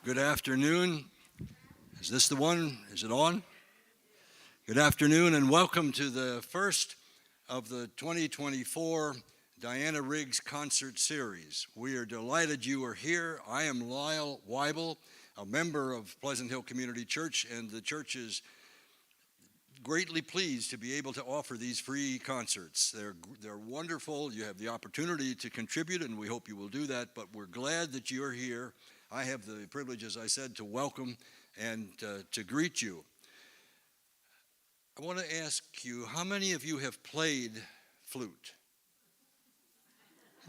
Good afternoon. Is this the one? Is it on? Good afternoon and welcome to the first of the 2024 Diana Riggs Concert Series. We are delighted you are here. I am Lyle Weibel, a member of Pleasant Hill Community Church, and the church is greatly pleased to be able to offer these free concerts. They're wonderful. You have the opportunity to contribute, and we hope you will do that, but we're glad that you're here. I have the privilege, as I said, to welcome and to greet you. I want to ask you, how many of you have played flute?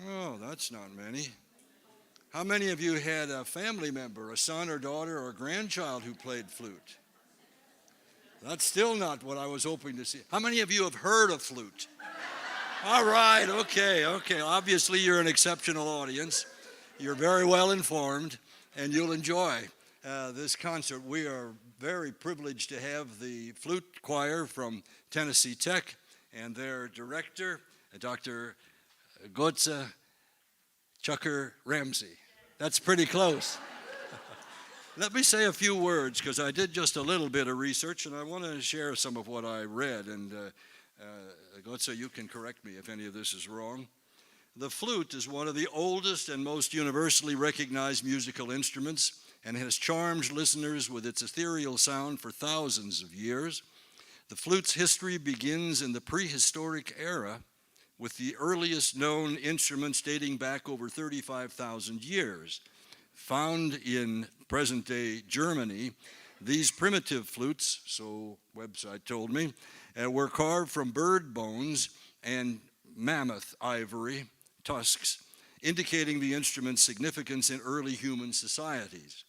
Oh, that's not many. How many of you had a family member, a son or daughter or grandchild who played flute? That's still not what I was hoping to see. How many of you have heard of flute? All right, okay. Obviously, you're an exceptional audience. You're very well informed, and you'll enjoy this concert. We are very privileged to have the flute choir from Tennessee Tech and their director, Dr. Gotza Chucker Ramsey. That's pretty close. Let me say a few words, because I did just a little bit of research, and I want to share some of what I read. And Gotza, you can correct me if any of this is wrong. The flute is one of the oldest and most universally recognized musical instruments and has charmed listeners with its ethereal sound for thousands of years. The flute's history begins in the prehistoric era, with the earliest known instruments dating back over 35,000 years. Found in present-day Germany, these primitive flutes, so website told me, were carved from bird bones and mammoth ivory tusks, indicating the instrument's significance in early human societies.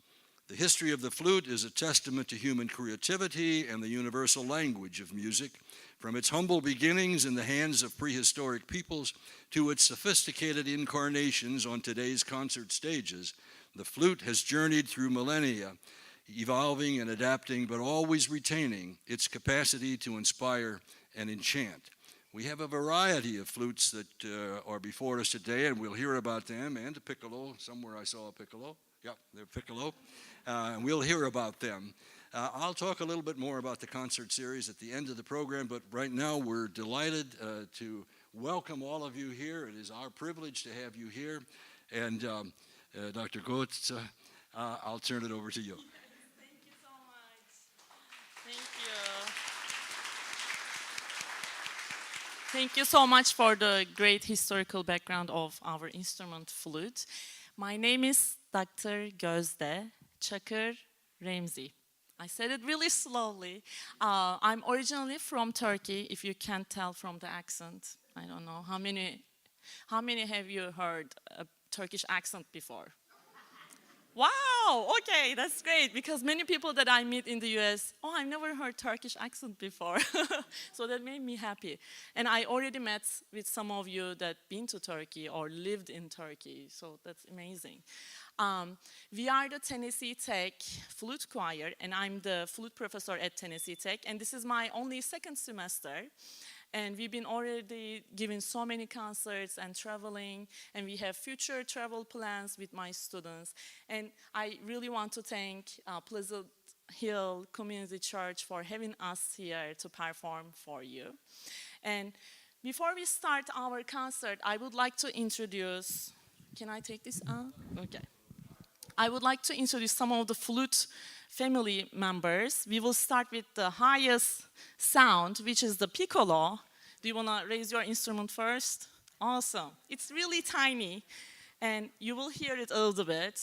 The history of the flute is a testament to human creativity and the universal language of music, from its humble beginnings in the hands of prehistoric peoples to its sophisticated incarnations on today's concert stages. The flute has journeyed through millennia, evolving and adapting, but always retaining its capacity to inspire and enchant. We have a variety of flutes that are before us today, and we'll hear about them, and a piccolo. Somewhere I saw a piccolo. Yeah, they're piccolo. And we'll hear about them. I'll talk a little bit more about the concert series at the end of the program, but right now we're delighted to welcome all of you here. It is our privilege to have you here. And Dr. Gotz, I'll turn it over to you. Thank you so much. Thank you. Thank you so much for the great historical background of our instrument flute. My name is Dr. Gözde Çakır Remzi. I said it really slowly. I'm originally from Turkey, if you can't tell from the accent. I don't know, how many have you heard a Turkish accent before? Wow, okay, that's great, because many people that I meet in the US, I've never heard Turkish accent before. So that made me happy. And I already met with some of you that been to Turkey or lived in Turkey, so that's amazing. We are the Tennessee Tech Flute Choir, and I'm the flute professor at Tennessee Tech, and this is my only second semester. And we've been already giving so many concerts and traveling, and we have future travel plans with my students. And I really want to thank Pleasant Hill Community Church for having us here to perform for you. And before we start our concert, I would like to introduce, can I take this on? Okay. I would like to introduce some of the flute family members. We will start with the highest sound, which is the piccolo. Do you want to raise your instrument first? Awesome. It's really tiny, and you will hear it a little bit.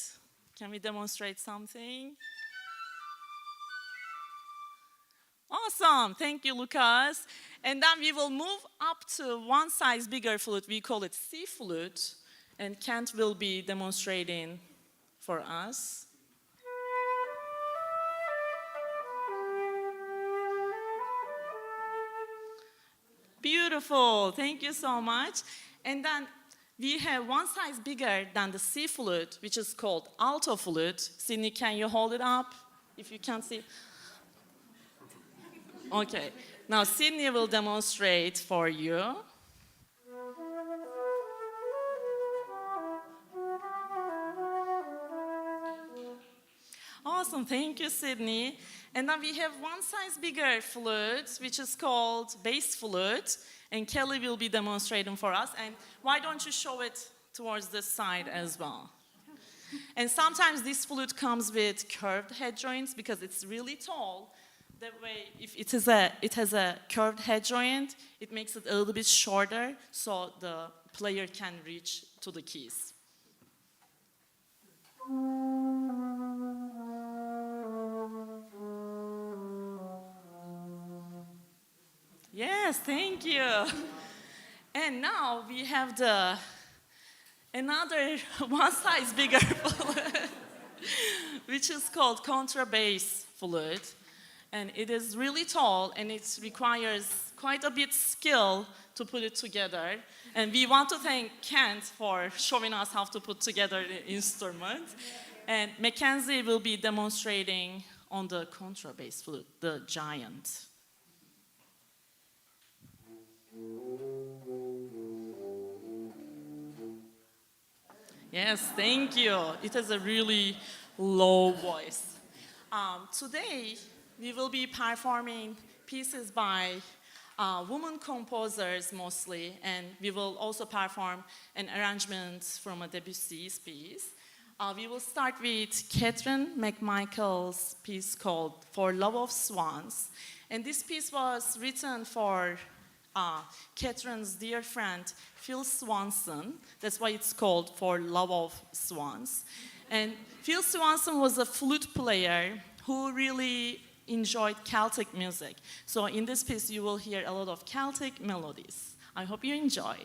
Can we demonstrate something? Awesome. Thank you, Lucas. And then we will move up to one size bigger flute. We call it C flute, and Kent will be demonstrating for us. Beautiful, thank you so much. And then we have one size bigger than the C flute, which is called alto flute. Sydney, can you hold it up if you can't see? Okay, now Sydney will demonstrate for you. Awesome, thank you, Sydney. And then we have one size bigger flute, which is called bass flute, and Kelly will be demonstrating for us. And why don't you show it towards this side as well? And sometimes this flute comes with curved head joints because it's really tall. That way, if it has a curved head joint, it makes it a little bit shorter so the player can reach to the keys. Yes, thank you. And now we have another one size bigger flute, which is called contrabass flute. And it is really tall and it requires quite a bit skill to put it together. And we want to thank Kent for showing us how to put together the instrument. And Mackenzie will be demonstrating on the contrabass flute, the giant. Yes, thank you. It has a really low voice. Today, we will be performing pieces by women composers mostly, and we will also perform an arrangement from a Debussy's piece. We will start with Catherine McMichael's piece called For Love of Swans. And this piece was written for Catherine's dear friend, Phil Swanson. That's why it's called For Love of Swans. And Phil Swanson was a flute player who really enjoyed Celtic music. So in this piece, you will hear a lot of Celtic melodies. I hope you enjoy.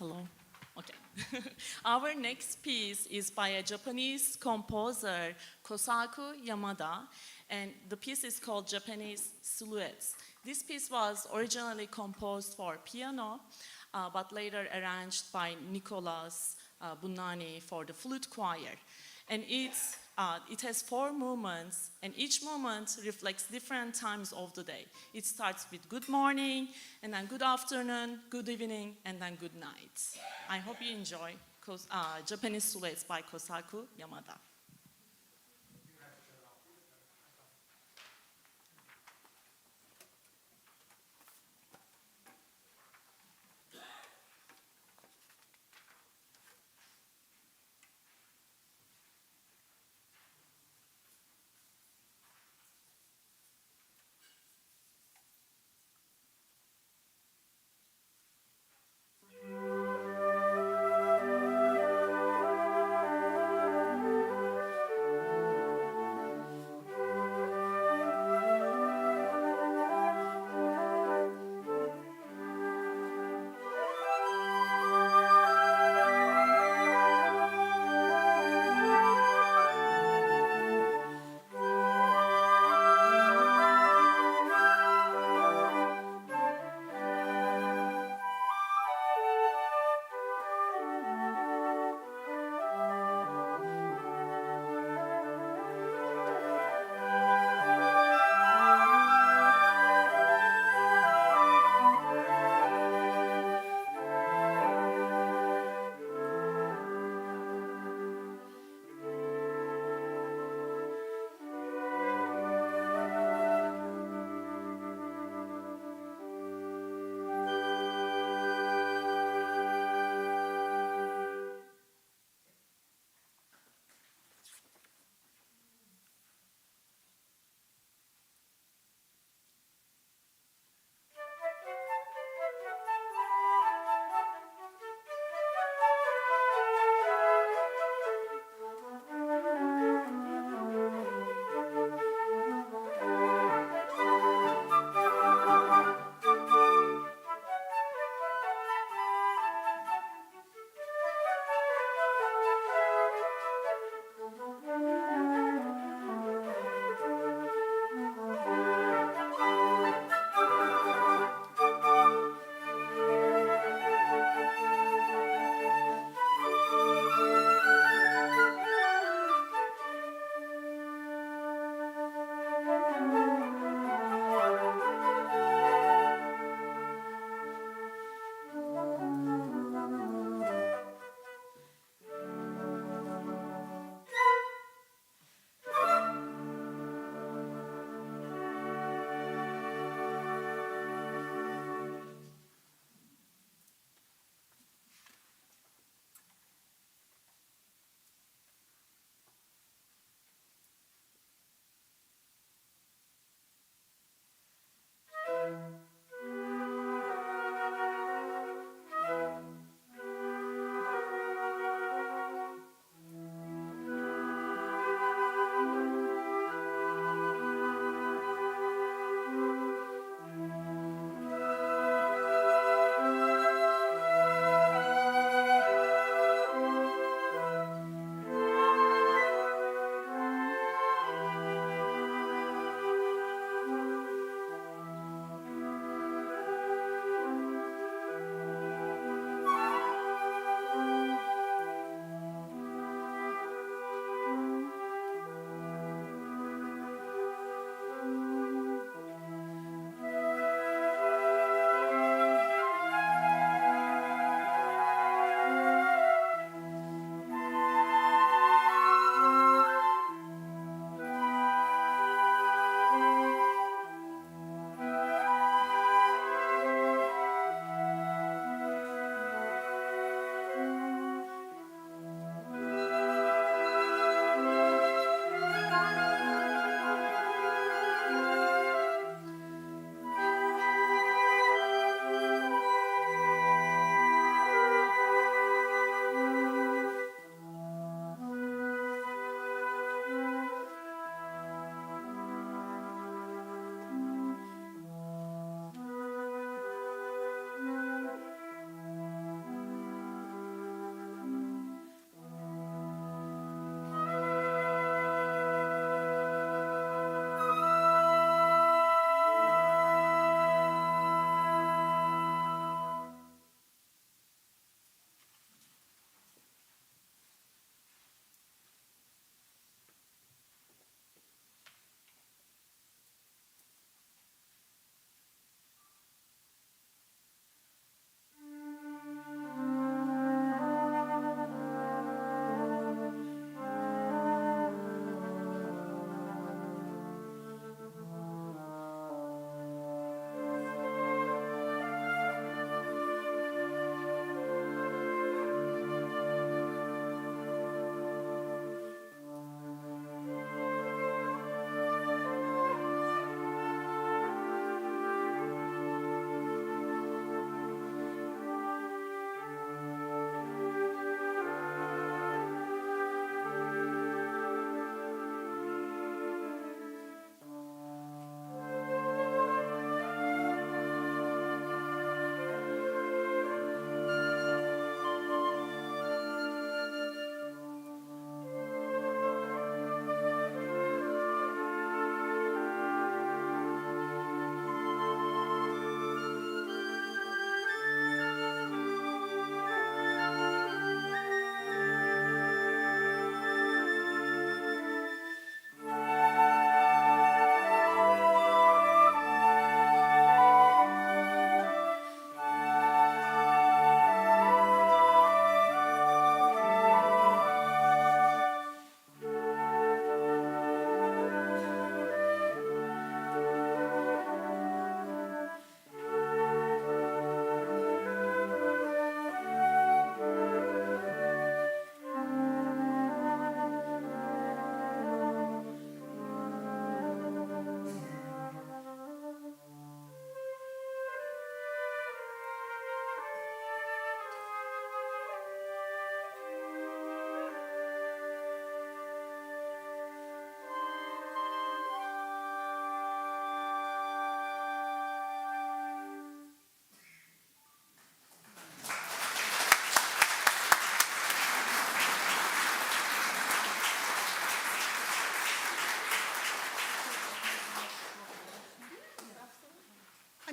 Hello. Okay. Our next piece is by a Japanese composer, Kosaku Yamada, and the piece is called Japanese Silhouettes. This piece was originally composed for piano, but later arranged by Nicolas Bunani for the flute choir. And it has 4 movements, and each movement reflects different times of the day. It starts with good morning, and then good afternoon, good evening, and then good night. I hope you enjoy Japanese Silhouettes by Kosaku Yamada.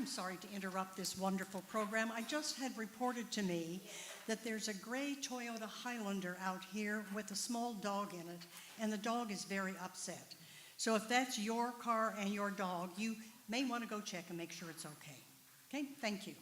am sorry to interrupt this wonderful program. I just had reported to me that there's a gray Toyota Highlander out here with a small dog in it, and the dog is very upset. So if that's your car and your dog, you may want to go check and make sure it's okay. Okay, thank you.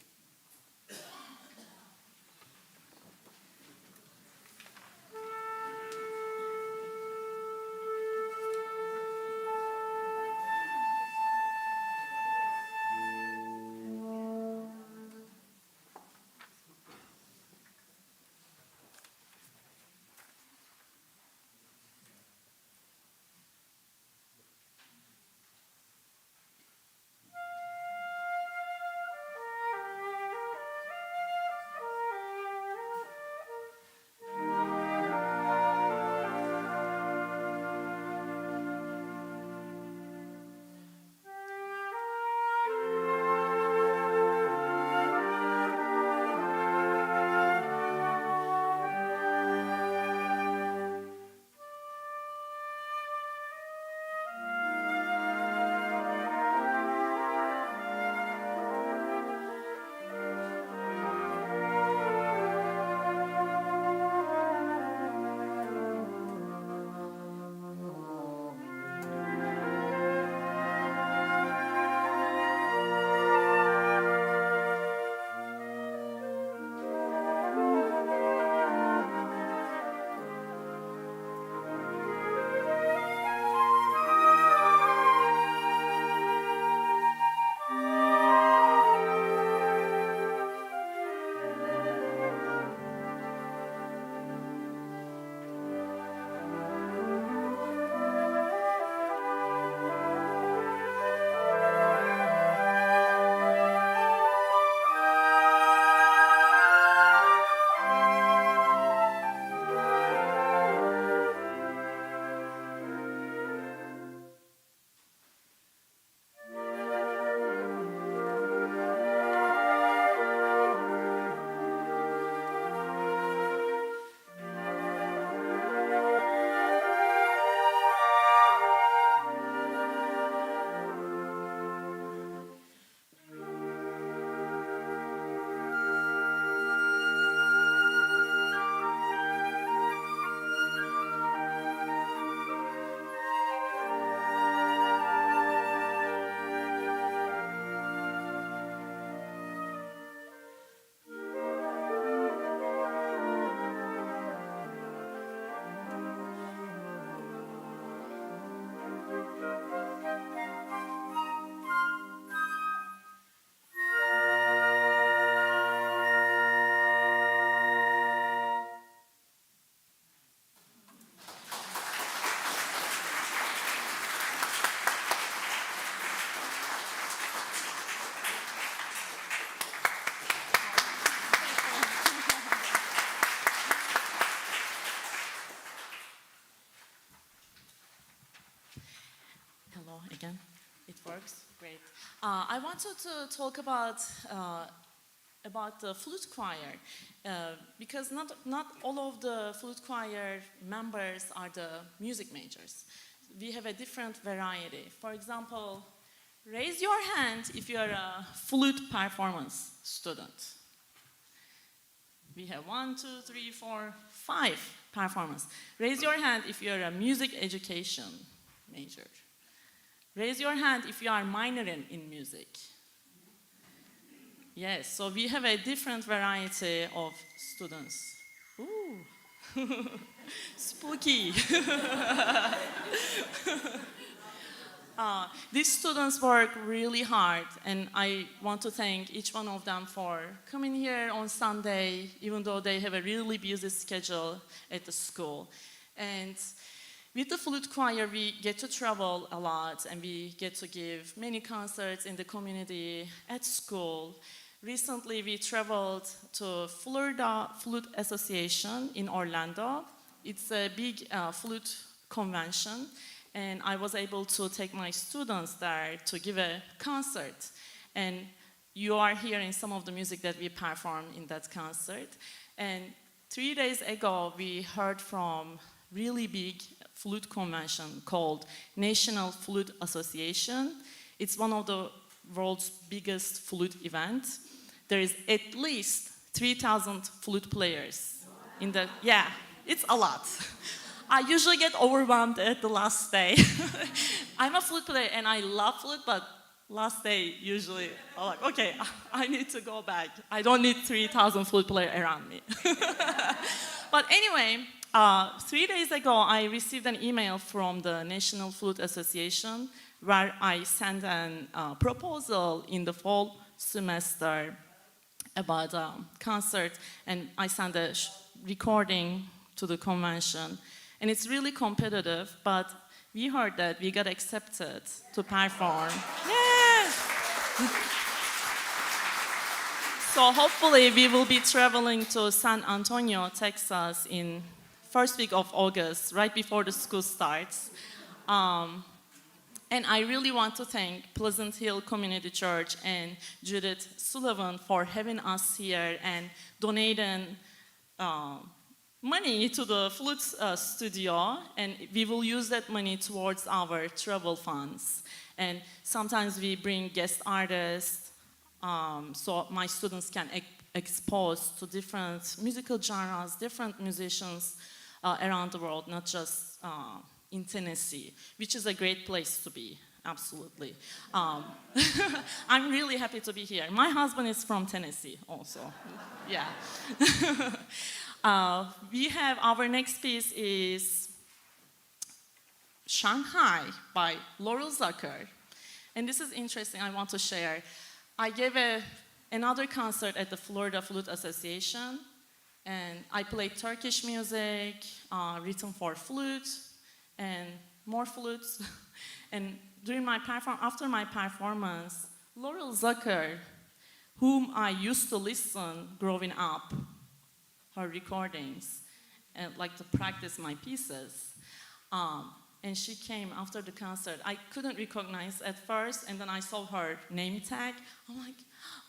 Hello again. It works? Great. I wanted to talk about the flute choir because not all of the flute choir members are the music majors. We have a different variety. For example, raise your hand if you are a flute performance student. We have 1, 2, 3, 4, 5 performance. Raise your hand if you are a music education major. Raise your hand if you are minoring in music. Yes, so we have a different variety of students. Ooh, spooky. These students work really hard, and I want to thank each one of them for coming here on Sunday, even though they have a really busy schedule at the school. And with the flute choir, we get to travel a lot, and we get to give many concerts in the community, at school. Recently, we traveled to Florida Flute Association in Orlando. It's a big flute convention, and I was able to take my students there to give a concert. And you are hearing some of the music that we performed in that concert. And 3 days ago, we heard from really big flute convention called National Flute Association. It's one of the world's biggest flute event. There is at least 3,000 flute players in the, yeah, it's a lot. I usually get overwhelmed at the last day. I'm a flute player and I love flute, but last day usually I'm like, okay, I need to go back. I don't need 3,000 flute players around me. But anyway, 3 days ago, I received an email from the National Flute Association where I sent a proposal in the fall semester about a concert, and I sent a recording to the convention. And it's really competitive, but we heard that we got accepted to perform. Yes! So hopefully we will be traveling to San Antonio, Texas in first week of August, right before the school starts. And I really want to thank Pleasant Hill Community Church and Judith Sullivan for having us here and donating money to the flute studio, and we will use that money towards our travel funds. And sometimes we bring guest artists, so my students can expose to different musical genres, different musicians around the world, not just in Tennessee, which is a great place to be, absolutely. I'm really happy to be here. My husband is from Tennessee also, yeah. We have our next piece is Shanghai by Laurel Zucker. And this is interesting, I want to share. I gave another concert at the Florida Flute Association, and I played Turkish music, written for flute, and more flutes. And after my performance, Laurel Zucker, whom I used to listen growing up, her recordings, and like to practice my pieces. And she came after the concert. I couldn't recognize at first, and then I saw her name tag. I'm like,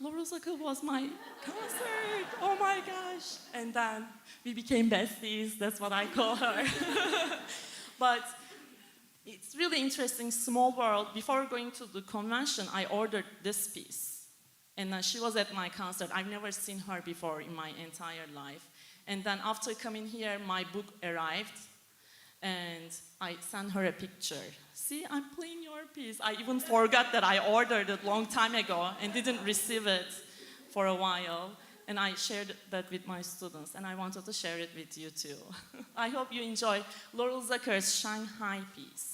Laurel Zucker was my concert, oh my gosh. And then we became besties, that's what I call her. But it's really interesting, small world. Before going to the convention, I ordered this piece. And she was at my concert. I've never seen her before in my entire life. And then after coming here, my book arrived, and I sent her a picture. See, I'm playing your piece. I even forgot that I ordered it a long time ago and didn't receive it for a while. And I shared that with my students, and I wanted to share it with you too. I hope you enjoy Laurel Zucker's Shanghai piece.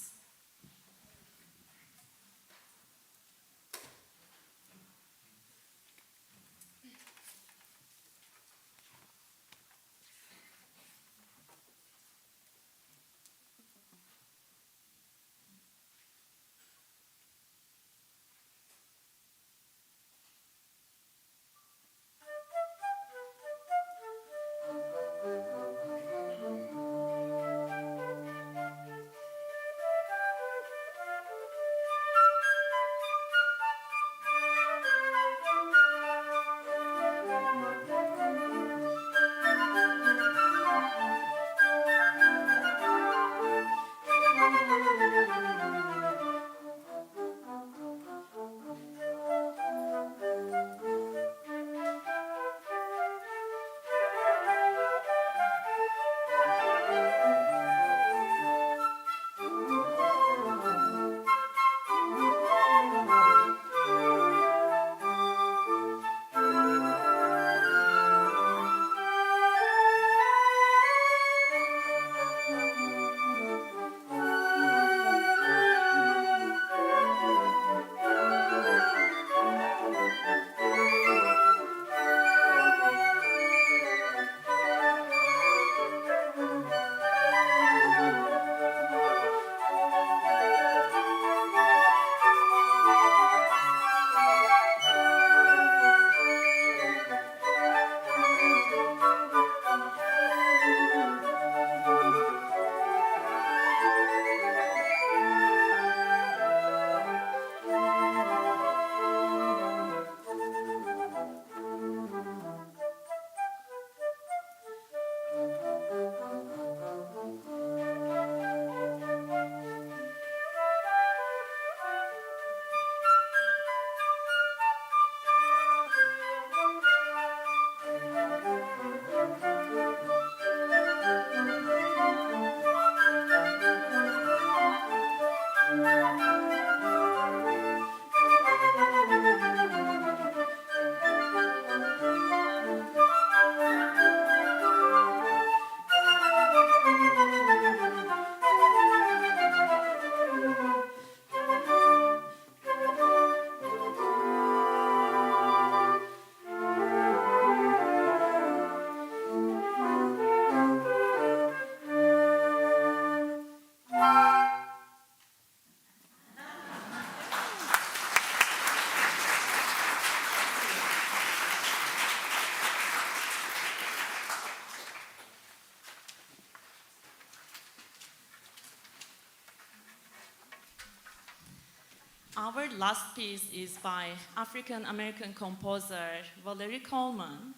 our last piece is by African-American composer Valerie Coleman.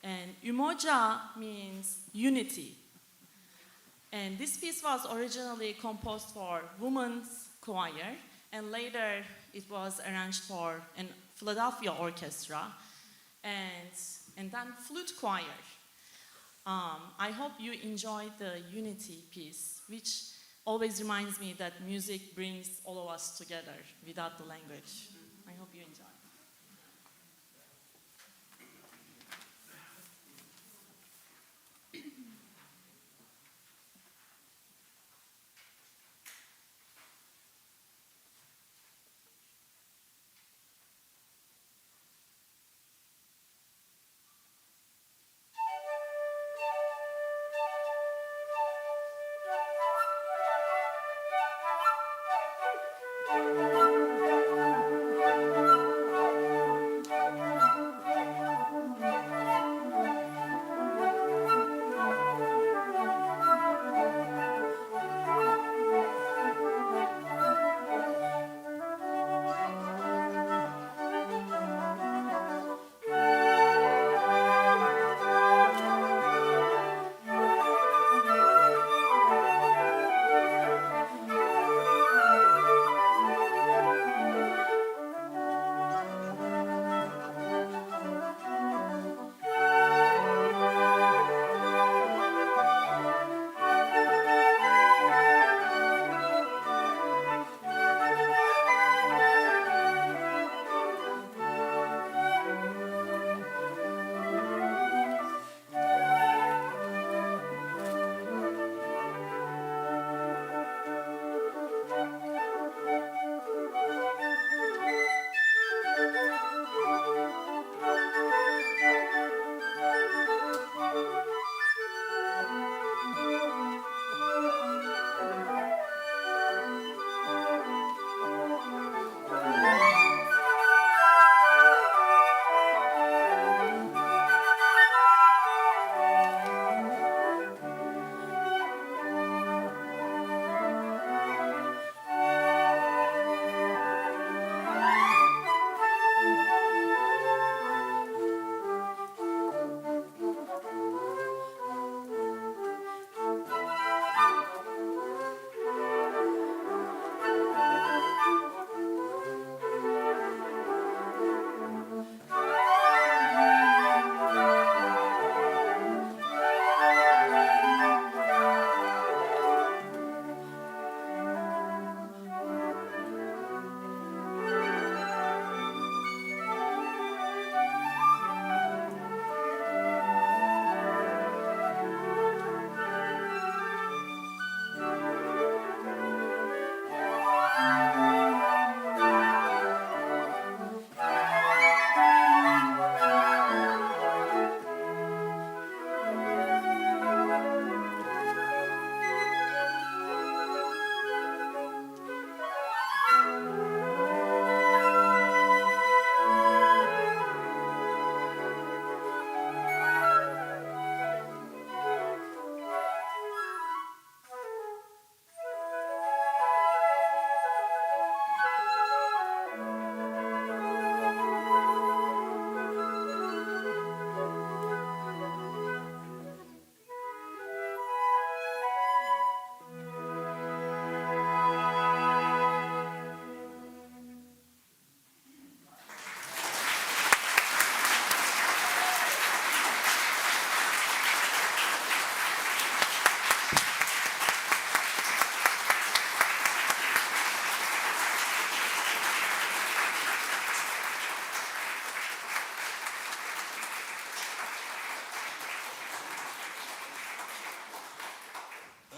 And Umoja means unity. And this piece was originally composed for women's choir, and later it was arranged for a Philadelphia orchestra, and then flute choir. I hope you enjoyed the unity piece, which always reminds me that music brings all of us together without the language. I hope you enjoy.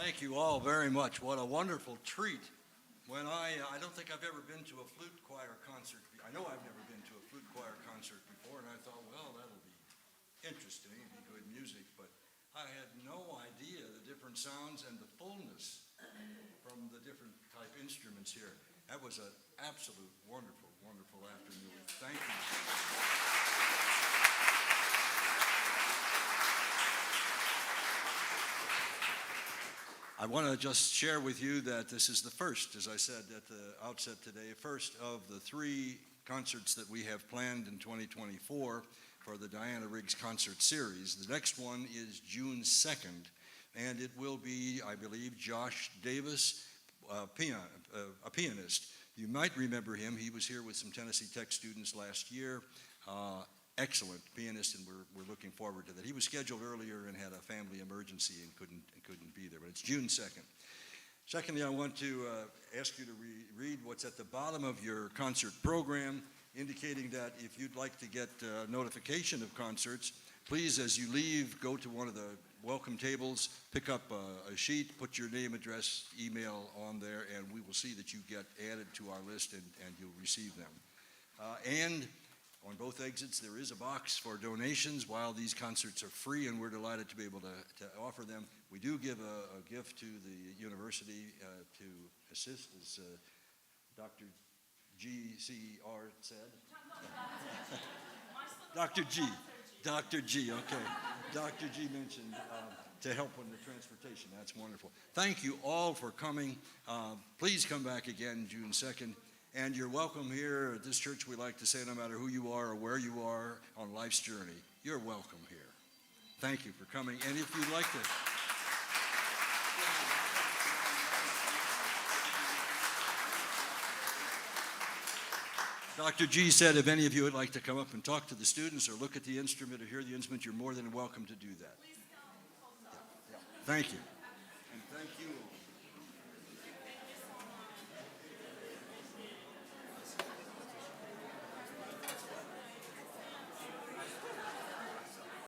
Thank you all very much. What a wonderful treat. When I don't think I've ever been to a flute choir concert. I know I've never been to a flute choir concert before, and I thought, well, that'll be interesting, be good music, but I had no idea the different sounds and the fullness from the different type instruments here. That was an absolute wonderful, wonderful afternoon. Thank you. I want to just share with you that this is the first, as I said at the outset today, first of the 3 concerts that we have planned in 2024 for the Diana Riggs concert series. The next one is June 2nd, and it will be, I believe, Josh Davis, a pianist. You might remember him. He was here with some Tennessee Tech students last year. Excellent pianist, and we're looking forward to that. He was scheduled earlier and had a family emergency and couldn't be there, but it's June 2nd. Secondly, I want to ask you to read what's at the bottom of your concert program, indicating that if you'd like to get notification of concerts, please, as you leave, go to one of the welcome tables, pick up a sheet, put your name, address, email on there, and we will see that you get added to our list and you'll receive them. And on both exits, there is a box for donations. While these concerts are free and we're delighted to be able to offer them, we do give a gift to the university to assist, as Dr. G.C.R. said. Dr. G. Dr. G, okay. Dr. G mentioned to help on the transportation. That's wonderful. Thank you all for coming. Please come back again June 2nd. And you're welcome here at this church. We like to say no matter who you are or where you are on life's journey, you're welcome here. Thank you for coming. And if you'd like to... Dr. G said if any of you would like to come up and talk to the students or look at the instrument or hear the instrument, you're more than welcome to do that. Please come. Yeah. Thank you. And thank you.